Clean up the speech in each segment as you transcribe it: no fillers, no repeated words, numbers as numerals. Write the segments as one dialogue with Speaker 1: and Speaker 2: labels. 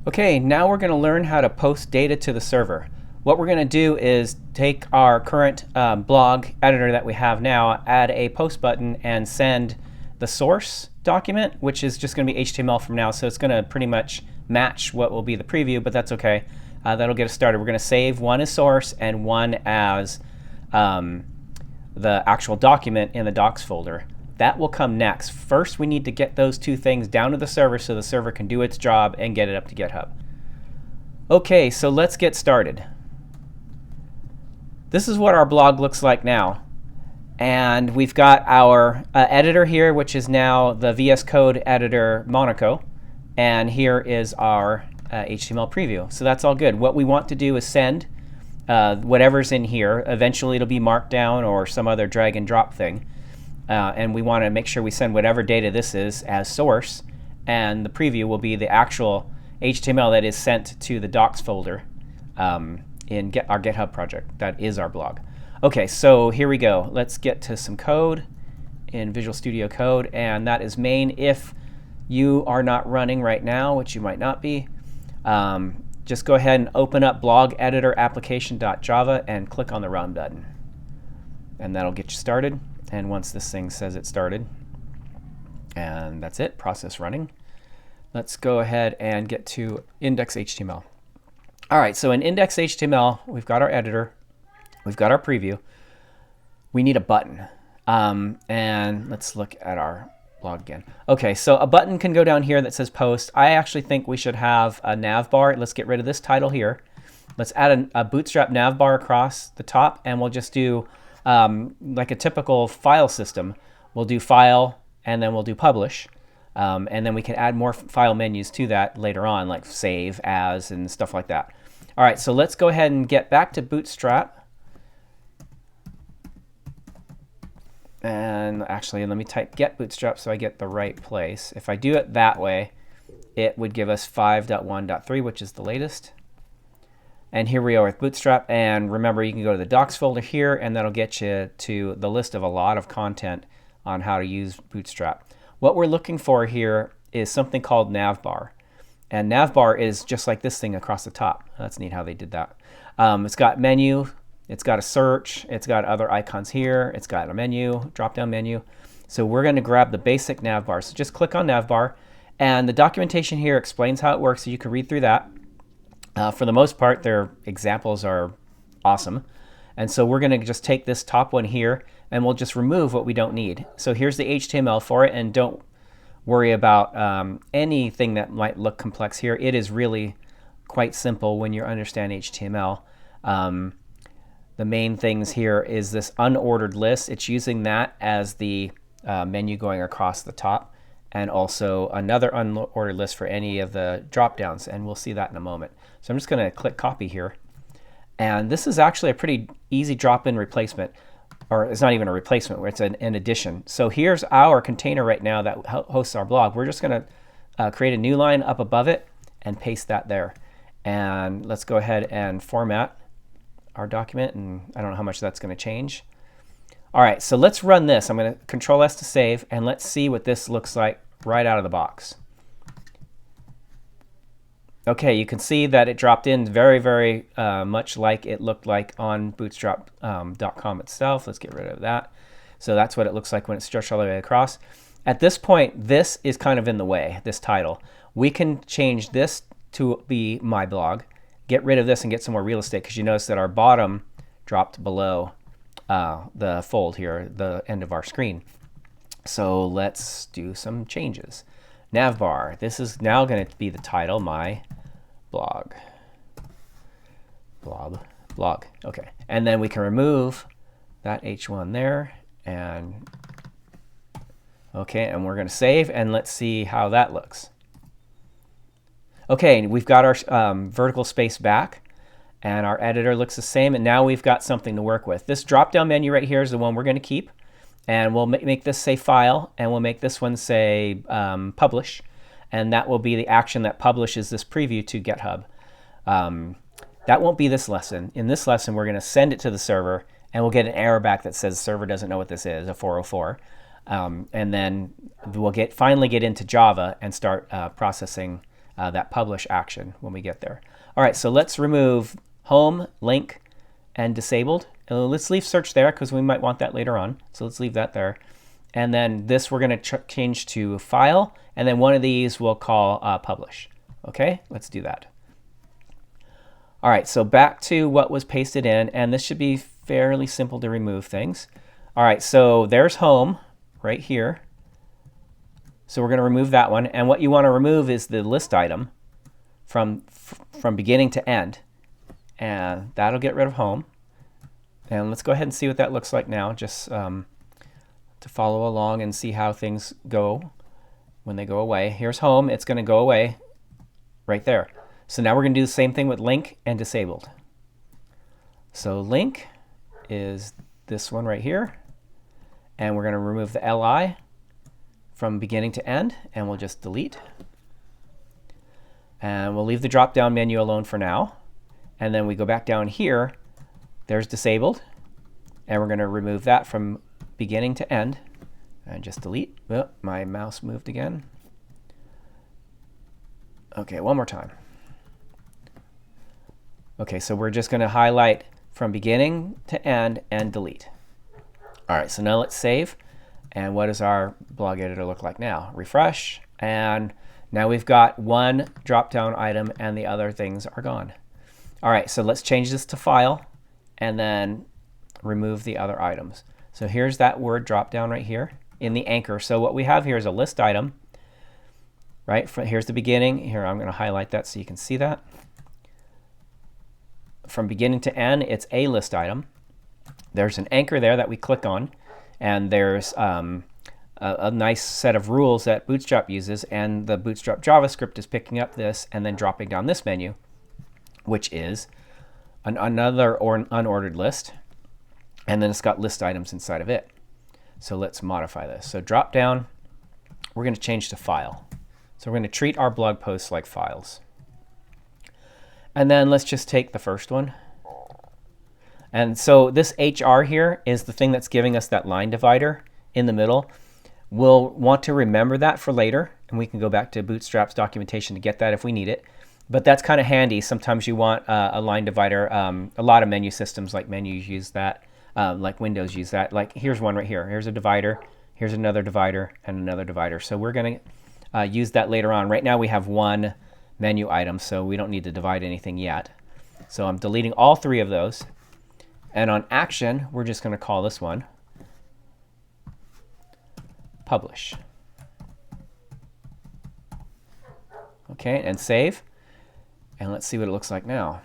Speaker 1: Okay, now we're going to learn how to post data to the server. What we're going to do is take our current blog editor that we have now, add a post button, and send the source document, which is just going to be HTML from now. So it's going to pretty much match what will be the preview, but that's okay. That'll get us started. We're going to save one as source and one as the actual document in the docs folder. That will come next. First, we need to get those two things down to the server so the server can do its job and get it up to GitHub. Okay, so let's get started. This is what our blog looks like now. And we've got our editor here, which is now the VS Code editor Monaco. And here is our HTML preview. So that's all good. What we want to do is send whatever's in here. Eventually it'll be Markdown or some other drag and drop thing. And we want to make sure we send whatever data this is as source, and the preview will be the actual HTML that is sent to the docs folder in our GitHub project. That is our blog. Okay, so here we go. Let's get to some code in Visual Studio Code, and that is main. If you are not running right now, which you might not be, just go ahead and open up blog editor application.java and click on the run button, and that'll get you started. And once this thing says it started, and that's it, process running. Let's go ahead and get to index.html. All right, so in index.html, we've got our editor, we've got our preview. We need a button. And let's look at our blog again. Okay, so a button can go down here that says post. I actually think we should have a navbar. Let's get rid of this title here. Let's add a bootstrap navbar across the top, and we'll just do like a typical file system. We'll do file, and then we'll do publish. And then we can add more file menus to that later on, like save as and stuff like that. All right, so let's go ahead and get back to Bootstrap. And actually, let me type get Bootstrap so I get the right place. If I do it that way, it would give us 5.1.3, which is the latest. And here we are with Bootstrap, and remember you can go to the docs folder here, and that'll get you to the list of a lot of content on how to use Bootstrap. What we're looking for here is something called navbar, and navbar is just like this thing across the top. That's neat how they did that. It's got menu, it's got a search, it's got other icons here, it's got a menu, drop-down menu. So we're going to grab the basic navbar. So just click on navbar, and the documentation here explains how it works, so you can read through that. For the most part, their examples are awesome. And so we're going to just take this top one here, and we'll just remove what we don't need. So here's the HTML for it, and don't worry about anything that might look complex here. It is really quite simple when you understand HTML. The main things here is this unordered list. It's using that as the menu going across the top, and also another unordered list for any of the drop downs, and we'll see that in a moment. So I'm just going to click copy here, and this is actually a pretty easy drop-in replacement, or it's not even a replacement, it's an addition. So here's our container right now that hosts our blog. We're just going to create a new line up above it and paste that there. And let's go ahead and format our document, and I don't know how much that's going to change. All right, so let's run this. I'm going to Control S to save, and let's see what this looks like right out of the box. Okay, you can see that it dropped in very, very much like it looked like on bootstrap.com itself. Let's get rid of that. So that's what it looks like when it's stretched all the way across. At this point, this is kind of in the way, this title. We can change this to be my blog, get rid of this and get some more real estate, because you notice that our bottom dropped below the fold here, the end of our screen. So let's do some changes. Navbar, this is now going to be the title, my blog. Blog. Okay. And then we can remove that H1 there, and okay, and we're going to save, and let's see how that looks. Okay, we've got our vertical space back, and our editor looks the same, and now we've got something to work with. This drop-down menu right here is the one we're going to keep, and we'll make this say file, and we'll make this one say publish, and that will be the action that publishes this preview to GitHub. That won't be this lesson. In this lesson, we're going to send it to the server, and we'll get an error back that says server doesn't know what this is, a 404. And then we'll finally get into Java and start processing that publish action when we get there. All right, so let's remove home, link, and disabled. Let's leave search there because we might want that later on. So let's leave that there. And then this we're going to change to file, and then one of these we'll call publish. Okay, let's do that. All right, so back to what was pasted in, and this should be fairly simple to remove things. All right, so there's home right here. So we're going to remove that one, and what you want to remove is the list item from beginning to end, and that'll get rid of home. And let's go ahead and see what that looks like now, just to follow along and see how things go when they go away. Here's home. It's going to go away right there. So now we're going to do the same thing with link and disabled. So link is this one right here, and we're going to remove the li from beginning to end, and we'll just delete. And we'll leave the drop-down menu alone for now. And then we go back down here. There's disabled, and we're going to remove that from beginning to end, and just delete. Oh, my mouse moved again. Okay, one more time. Okay, so we're just going to highlight from beginning to end and delete. All right, so now let's save. And what does our blog editor look like now? Refresh, and now we've got one drop-down item and the other things are gone. All right, so let's change this to file and then remove the other items. So here's that word drop-down right here in the anchor. So what we have here is a list item, right? Here's the beginning. Here, I'm going to highlight that so you can see that. From beginning to end, it's a list item. There's an anchor there that we click on, and there's a nice set of rules that Bootstrap uses, and the Bootstrap JavaScript is picking up this and then dropping down this menu, which is another unordered list, and then it's got list items inside of it. So let's modify this. So drop down, we're going to change to file. So we're going to treat our blog posts like files. And then let's just take the first one. And so this HR here is the thing that's giving us that line divider in the middle. We'll want to remember that for later, and we can go back to Bootstrap's documentation to get that if we need it. But that's kind of handy. Sometimes you want a line divider. A lot of menu systems like menus use that, like Windows use that. Like here's one right here. Here's a divider. Here's another divider and another divider. So we're going to use that later on. Right now we have one menu item, so we don't need to divide anything yet. So I'm deleting all three of those. And on action, we're just going to call this one publish. Okay, and save. And let's see what it looks like now.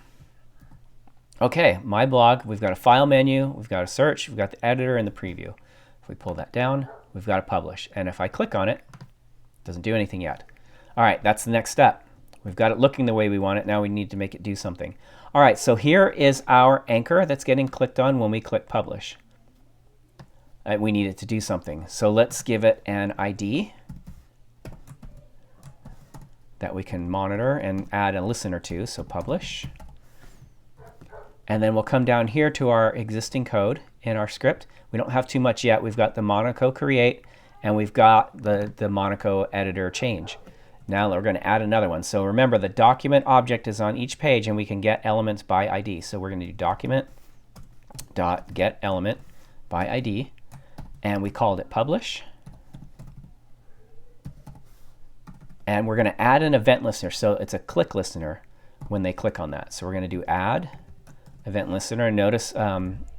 Speaker 1: Okay, my blog, we've got a file menu, we've got a search, we've got the editor and the preview. If we pull that down, we've got a publish. And if I click on it, it doesn't do anything yet. All right, that's the next step. We've got it looking the way we want it. Now we need to make it do something. All right, so here is our anchor that's getting clicked on when we click publish. We need it to do something. So let's give it an ID that we can monitor and add a listener to, so publish. And then we'll come down here to our existing code in our script. We don't have too much yet. We've got the Monaco create, and we've got the Monaco editor change. Now we're going to add another one. So remember, the document object is on each page, and we can get elements by ID. So we're going to do document.getElement by ID, and we called it publish. And we're going to add an event listener. So it's a click listener when they click on that. So we're going to do add event listener. And notice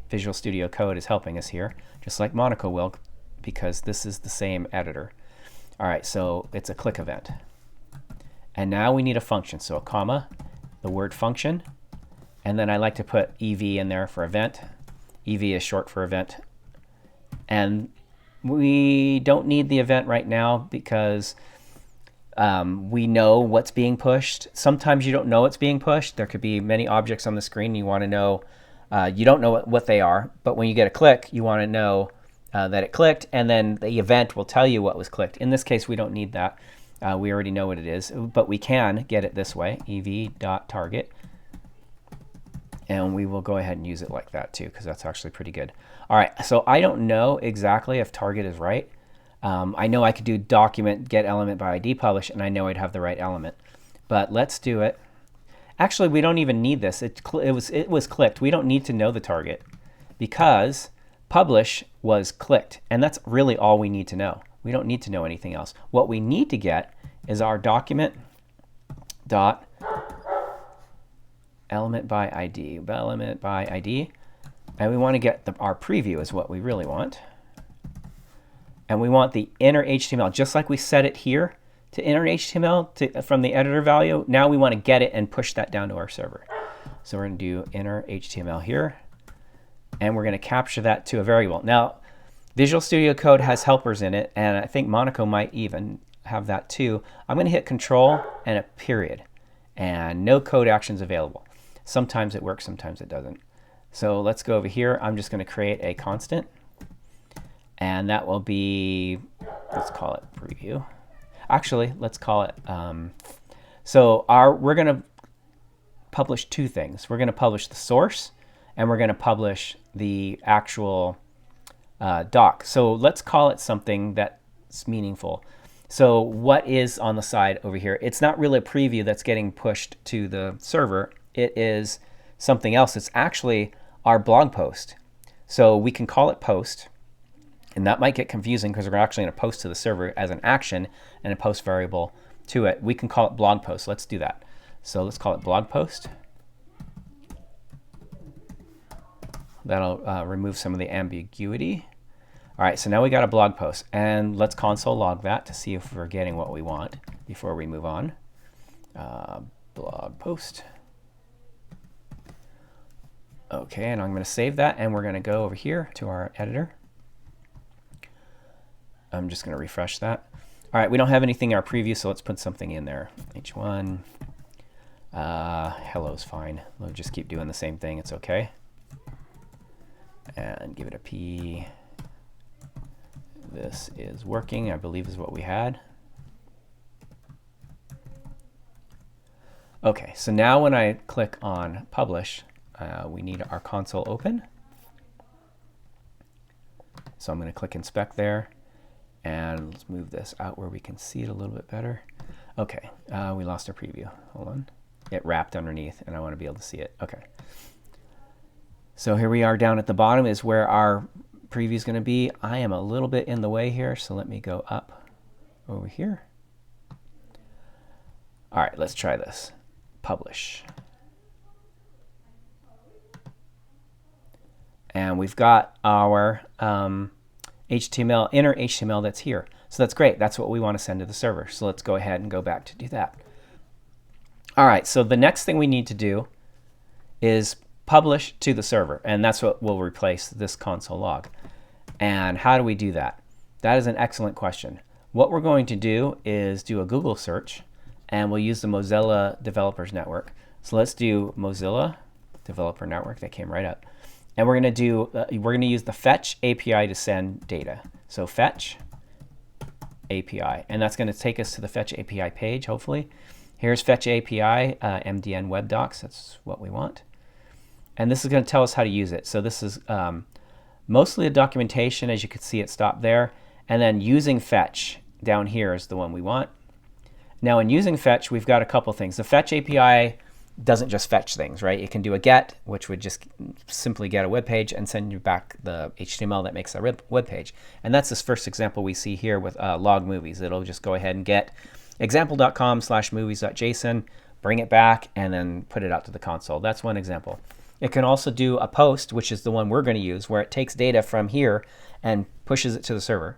Speaker 1: Visual Studio Code is helping us here, just like Monaco will, because this is the same editor. All right, so it's a click event. And now we need a function. So a comma, the word function, and then I like to put EV in there for event. EV is short for event. And we don't need the event right now because we know what's being pushed. Sometimes you don't know what's being pushed. There could be many objects on the screen. You want to know, you don't know what they are, but when you get a click, you want to know that it clicked, and then the event will tell you what was clicked. In this case, we don't need that. We already know what it is, but we can get it this way, ev.target. And we will go ahead and use it like that too, because that's actually pretty good. All right, so I don't know exactly if target is right. I know I could do document get element by ID publish, and I know I'd have the right element. but let's do it. Actually, we don't even need this. It was clicked. We don't need to know the target because publish was clicked, and that's really all we need to know. We don't need to know anything else. What we need to get is our document dot element by ID, and we want to get our preview is what we really want. And we want the inner HTML, just like we set it here to inner HTML from the editor value. Now we want to get it and push that down to our server. So we're going to do inner HTML here, and we're going to capture that to a variable. Now, Visual Studio Code has helpers in it, and I think Monaco might even have that too. I'm going to hit Control and a period, and no code actions available. Sometimes it works, sometimes it doesn't. So let's go over here. I'm just going to create a constant, and that will be, let's call it preview. Actually, let's call it, we're going to publish two things. We're going to publish the source, and we're going to publish the actual doc. So let's call it something that's meaningful. So what is on the side over here? It's not really a preview that's getting pushed to the server. It is something else. It's actually our blog post. So we can call it post, and that might get confusing because we're actually going to post to the server as an action and a post variable to it. We can call it blog post. Let's do that. So let's call it blog post. That'll remove some of the ambiguity. All right, so now we got a blog post, and let's console log that to see if we're getting what we want before we move on. Blog post. Okay, and I'm going to save that, and we're going to go over here to our editor. I'm just going to refresh that. All right, we don't have anything in our preview, so let's put something in there. H1. Hello's fine. We'll just keep doing the same thing. It's okay. And give it a P. This is working, I believe is what we had. Okay, so now when I click on publish, we need our console open. So I'm going to click inspect there, and let's move this out where we can see it a little bit better. Okay, we lost our preview. Hold on. It wrapped underneath, and I want to be able to see it. Okay. So here we are down at the bottom is where our preview is going to be. I am a little bit in the way here, so let me go up over here. All right, let's try this. Publish. And we've got our HTML, inner HTML that's here. So that's great. That's what we want to send to the server. So let's go ahead and go back to do that. All right, so the next thing we need to do is publish to the server, and that's what will replace this console log. And how do we do that? That is an excellent question. What we're going to do is do a Google search, and we'll use the Mozilla Developers Network. So let's do Mozilla Developer Network. That came right up. And we're going to use the Fetch API to send data. So Fetch API, and that's going to take us to the Fetch API page, hopefully. Here's Fetch API, MDN Web Docs. That's what we want. And this is going to tell us how to use it. So this is mostly a documentation. As you can see, it stopped there. And then using Fetch down here is the one we want. Now in using Fetch, we've got a couple things. The Fetch API doesn't just fetch things, right? It can do a get, which would just simply get a web page and send you back the HTML that makes that web page. And that's this first example we see here with log movies. It'll just go ahead and get example.com/movies.json, bring it back, and then put it out to the console. That's one example. It can also do a post, which is the one we're going to use, where it takes data from here and pushes it to the server.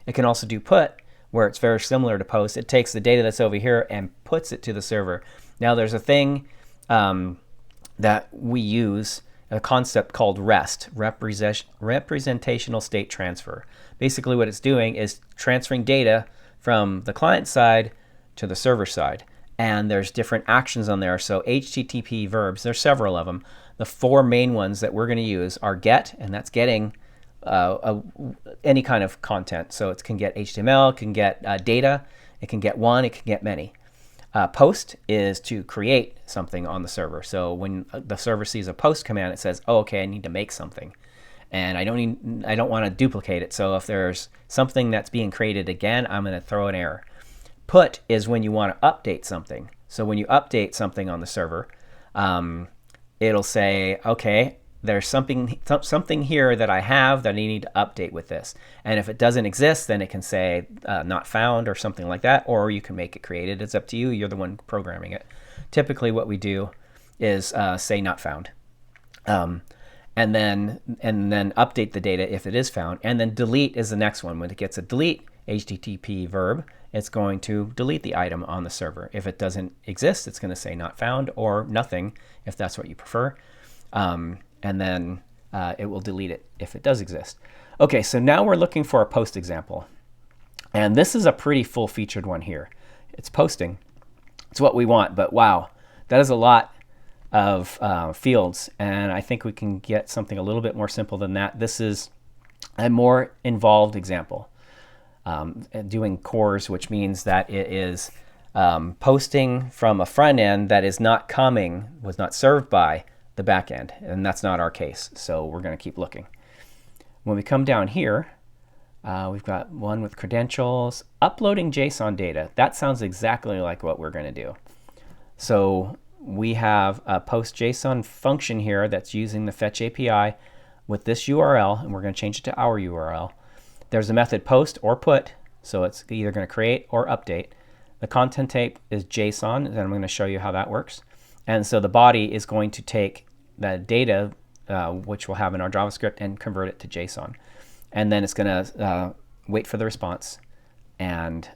Speaker 1: It can also do put, where it's very similar to post. It takes the data that's over here and puts it to the server. Now there's a thing that we use, a concept called REST, representational state transfer. Basically what it's doing is transferring data from the client side to the server side. And there's different actions on there. So HTTP verbs, there's several of them. The four main ones that we're going to use are get, and that's getting any kind of content. So it can get HTML, it can get data, it can get one, it can get many. Post is to create something on the server. So when the server sees a post command, it says, oh, okay, I need to make something. And I don't want to duplicate it. So if there's something that's being created again, I'm going to throw an error. Put is when you want to update something. So when you update something on the server, it'll say, okay, there's something here that I have that I need to update with this. And if it doesn't exist, then it can say not found or something like that, or you can make it created. It's up to you. You're the one programming it. Typically what we do is say not found. And then update the data if it is found. And then delete is the next one. When it gets a delete HTTP verb, it's going to delete the item on the server. If it doesn't exist, it's going to say not found or nothing if that's what you prefer. And then it will delete it if it does exist. Okay, so now we're looking for a post example. And this is a pretty full-featured one here. It's posting. It's what we want, but wow, that is a lot of fields, and I think we can get something a little bit more simple than that. This is a more involved example. Doing cores, which means that it is posting from a front end that is not was not served by the back end, and that's not our case, so we're going to keep looking. When we come down here, we've got one with credentials, uploading JSON data. That sounds exactly like what we're going to do. So we have a post JSON function here that's using the Fetch API with this URL, and we're going to change it to our URL. There's a method post or put, so it's either going to create or update. The content type is JSON, and I'm going to show you how that works. And so the body is going to take the data, which we'll have in our JavaScript, and convert it to JSON. And then it's going to wait for the response, and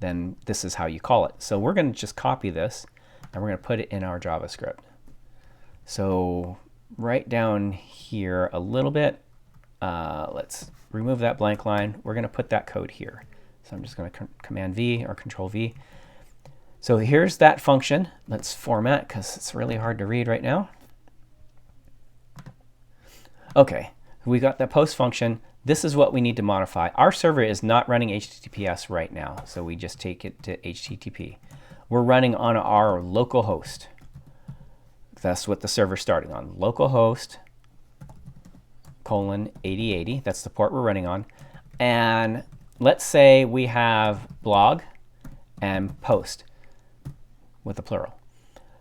Speaker 1: then this is how you call it. So we're going to just copy this, and we're going to put it in our JavaScript. So right down here a little bit, let's remove that blank line. We're going to put that code here. So I'm just going to Command V or Control V. So here's that function. Let's format because it's really hard to read right now. Okay, we got that post function. This is what we need to modify. Our server is not running HTTPS right now, so we just take it to HTTP. We're running on our local host. That's what the server's starting on. Localhost :8080. That's the port we're running on. And let's say we have blog and post with a plural.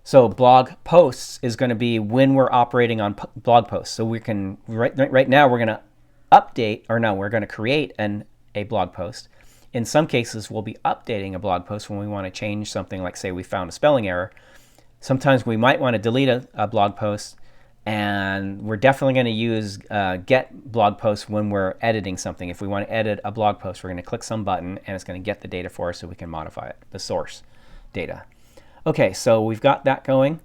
Speaker 1: So blog posts is going to be when we're operating on blog posts. So we can, right now we're going to update, or no, we're going to create a blog post. In some cases, we'll be updating a blog post when we want to change something, like say we found a spelling error. Sometimes we might want to delete a blog post, and we're definitely going to use get blog post when we're editing something. If we want to edit a blog post, we're going to click some button, and it's going to get the data for us so we can modify it, the source data. Okay, so we've got that going.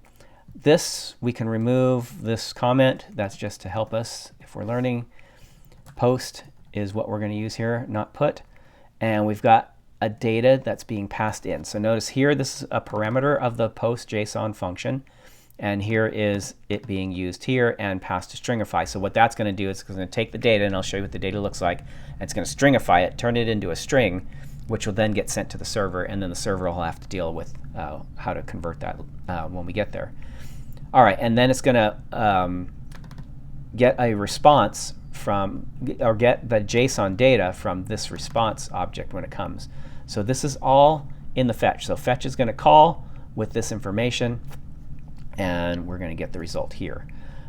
Speaker 1: This, we can remove this comment. That's just to help us if we're learning. Post is what we're going to use here, not put. And we've got a data that's being passed in. So notice here, this is a parameter of the post JSON function. And here is it being used here and passed to stringify. So what that's going to do is it's going to take the data, and I'll show you what the data looks like. And it's going to stringify it, turn it into a string, which will then get sent to the server, and then the server will have to deal with how to convert that when we get there. All right, and then it's going to get a response from, or get the JSON data from this response object when it comes. So this is all in the fetch. So fetch is going to call with this information, and we're going to get the result here.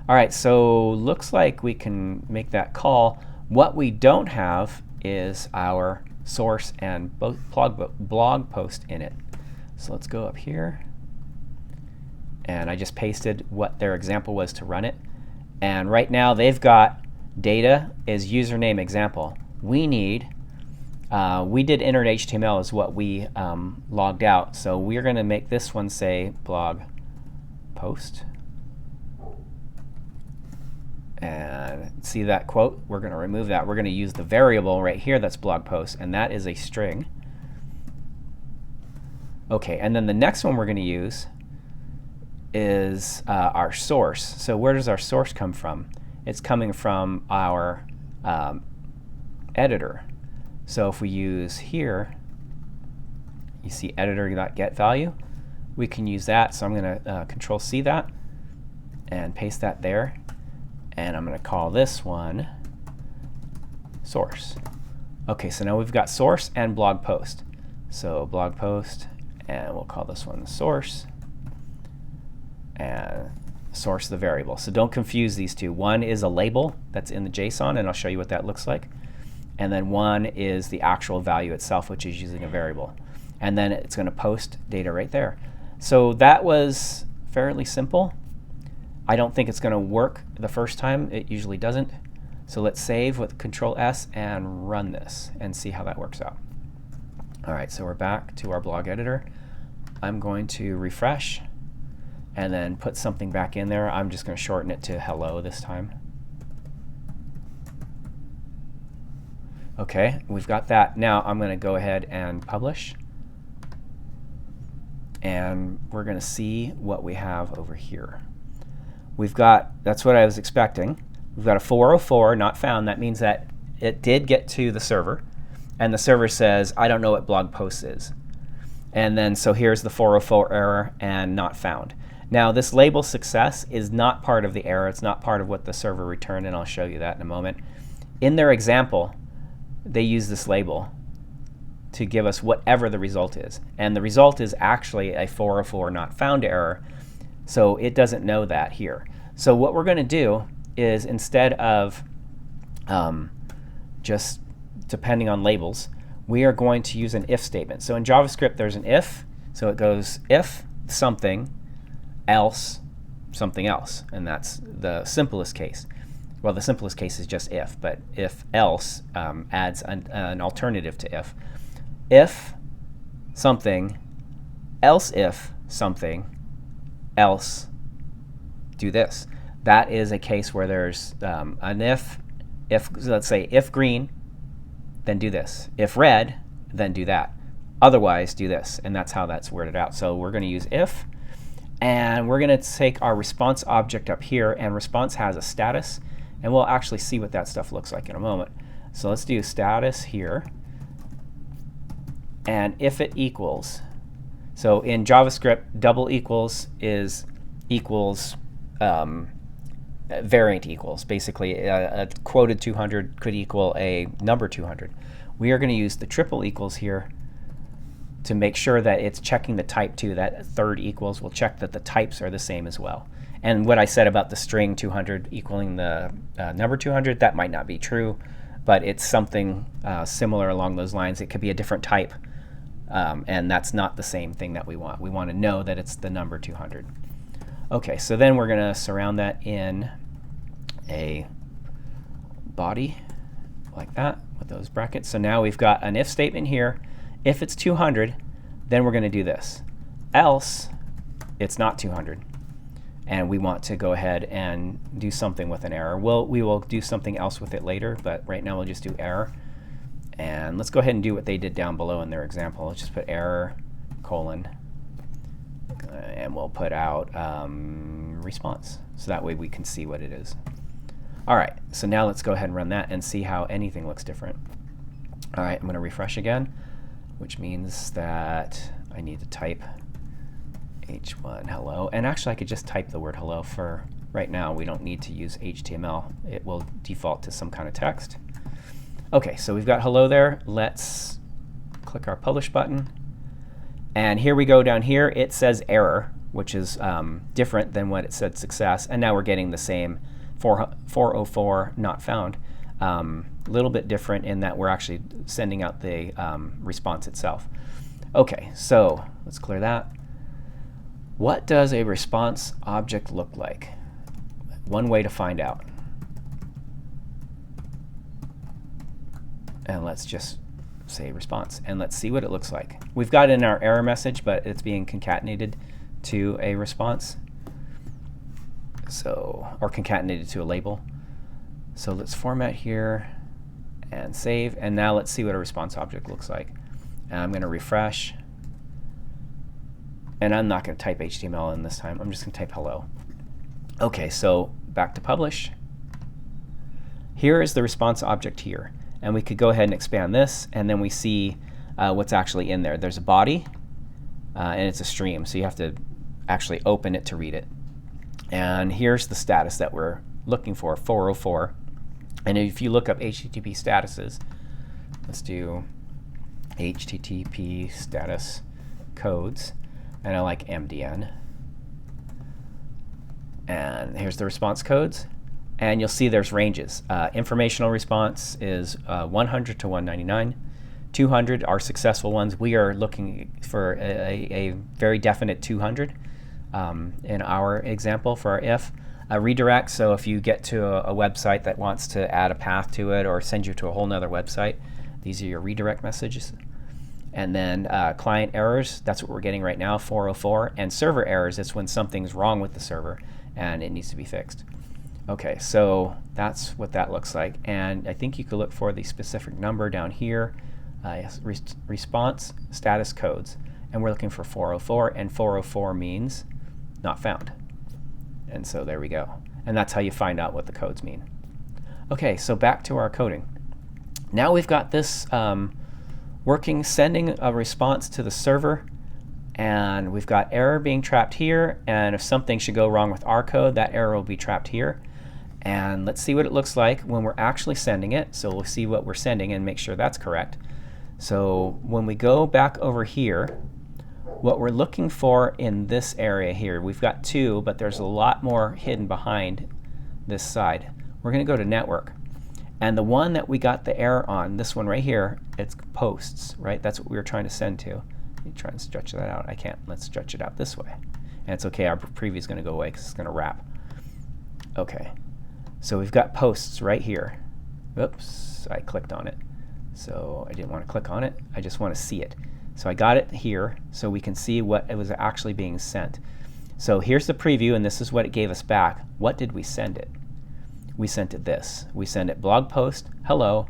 Speaker 1: All right, so looks like we can make that call. What we don't have is our source and blog post in it. So let's go up here, and I just pasted what their example was to run it. And right now they've got data is username example. We need, we did enter HTML is what we logged out. So we're going to make this one say blog post. And see that quote? We're going to remove that. We're going to use the variable right here that's blog post, and that is a string. Okay, and then the next one we're going to use is our source. So where does our source come from? It's coming from our editor. So if we use here, you see editor.getValue, we can use that. So I'm going to Control C that and paste that there. And I'm going to call this one source. Okay, so now we've got source and blog post. So blog post, and we'll call this one source, and source the variable. So don't confuse these two. One is a label that's in the JSON, and I'll show you what that looks like. And then one is the actual value itself, which is using a variable. And then it's going to post data right there. So that was fairly simple. I don't think it's going to work the first time. It usually doesn't. So let's save with Control S and run this and see how that works out. All right, so we're back to our blog editor. I'm going to refresh and then put something back in there. I'm just going to shorten it to hello this time. OK, we've got that. Now I'm going to go ahead and publish. And we're going to see what we have over here. We've got, that's what I was expecting. We've got a 404 not found. That means that it did get to the server. And the server says, I don't know what blog post is. And then so here's the 404 error and not found. Now this label success is not part of the error. It's not part of what the server returned, and I'll show you that in a moment. In their example, they use this label to give us whatever the result is. And the result is actually a 404 not found error. So it doesn't know that here. So what we're going to do is, instead of just depending on labels, we are going to use an if statement. So in JavaScript, there's an if. So it goes if something, else something else. And that's the simplest case. Well, the simplest case is just if, but if else adds an alternative to if. If something, else if something, else do this. That is a case where there's an if, let's say if green, then do this. If red, then do that. Otherwise, do this. And that's how that's worded out. So we're going to use if, and we're going to take our response object up here, and response has a status. And we'll actually see what that stuff looks like in a moment. So let's do status here. And if it equals, so in JavaScript, double equals is equals variant equals. Basically, a quoted 200 could equal a number 200. We are going to use the triple equals here to make sure that it's checking the type too. That third equals will check that the types are the same as well. And what I said about the string 200 equaling the number 200, that might not be true, but it's something similar along those lines. It could be a different type, and that's not the same thing that we want. We want to know that it's the number 200. OK, so then we're going to surround that in a body like that with those brackets. So now we've got an if statement here. If it's 200, then we're going to do this. Else, it's not 200. And we want to go ahead and do something with an error. We will do something else with it later, but right now we'll just do error. And let's go ahead and do what they did down below in their example. Let's just put error, colon, and we'll put out response. So that way we can see what it is. All right, so now let's go ahead and run that and see how anything looks different. All right, I'm going to refresh again, which means that I need to type h1 hello. And actually, I could just type the word hello for right now. We don't need to use HTML. It will default to some kind of text. OK, so we've got hello there. Let's click our publish button. And here we go down here. It says error, which is different than what it said success. And now we're getting the same 404 not found. A little bit different in that we're actually sending out the response itself. OK, so let's clear that. What does a response object look like? One way to find out. And let's just say response. And let's see what it looks like. We've got it in our error message, but it's being concatenated to a response. So, or concatenated to a label. So let's format here and save. And now let's see what a response object looks like. And I'm going to refresh. And I'm not going to type HTML in this time. I'm just going to type hello. OK, so back to publish. Here is the response object here. And we could go ahead and expand this, and then we see what's actually in there. There's a body, and it's a stream. So you have to actually open it to read it. And here's the status that we're looking for, 404. And if you look up HTTP statuses, let's do HTTP status codes, and I like MDN. And here's the response codes. And you'll see there's ranges. Informational response is 100 to 199. 200 are successful ones. We are looking for a very definite 200 in our example for our if. Redirect, so if you get to a website that wants to add a path to it or send you to a whole nother website, these are your redirect messages. And then client errors, that's what we're getting right now, 404. And server errors, it's when something's wrong with the server and it needs to be fixed. Okay, so that's what that looks like. And I think you could look for the specific number down here, response status codes. And we're looking for 404, and 404 means not found. And so there we go. And that's how you find out what the codes mean. Okay, so back to our coding. Now we've got this working, sending a response to the server, and we've got error being trapped here, and if something should go wrong with our code, that error will be trapped here. And let's see what it looks like when we're actually sending it. So we'll see what we're sending and make sure that's correct. So when we go back over here, what we're looking for in this area here, we've got 2, but there's a lot more hidden behind this side. We're going to go to network. And the one that we got the error on, this one right here, it's posts, right? That's what we were trying to send to. Let me try and stretch that out. I can't. Let's stretch it out this way. And it's OK. Our preview is going to go away because it's going to wrap. OK. So we've got posts right here. Oops, I clicked on it. So I didn't want to click on it. I just want to see it. So I got it here so we can see what it was actually being sent. So here's the preview, and this is what it gave us back. What did we send it? We sent it this. We sent it blog post, hello,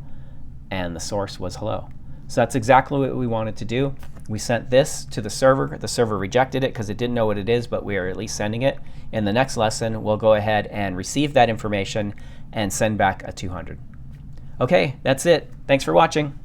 Speaker 1: and the source was hello. So that's exactly what we wanted to do. We sent this to the server. The server rejected it because it didn't know what it is, but we are at least sending it. In the next lesson, we'll go ahead and receive that information and send back a 200. OK, that's it. Thanks for watching.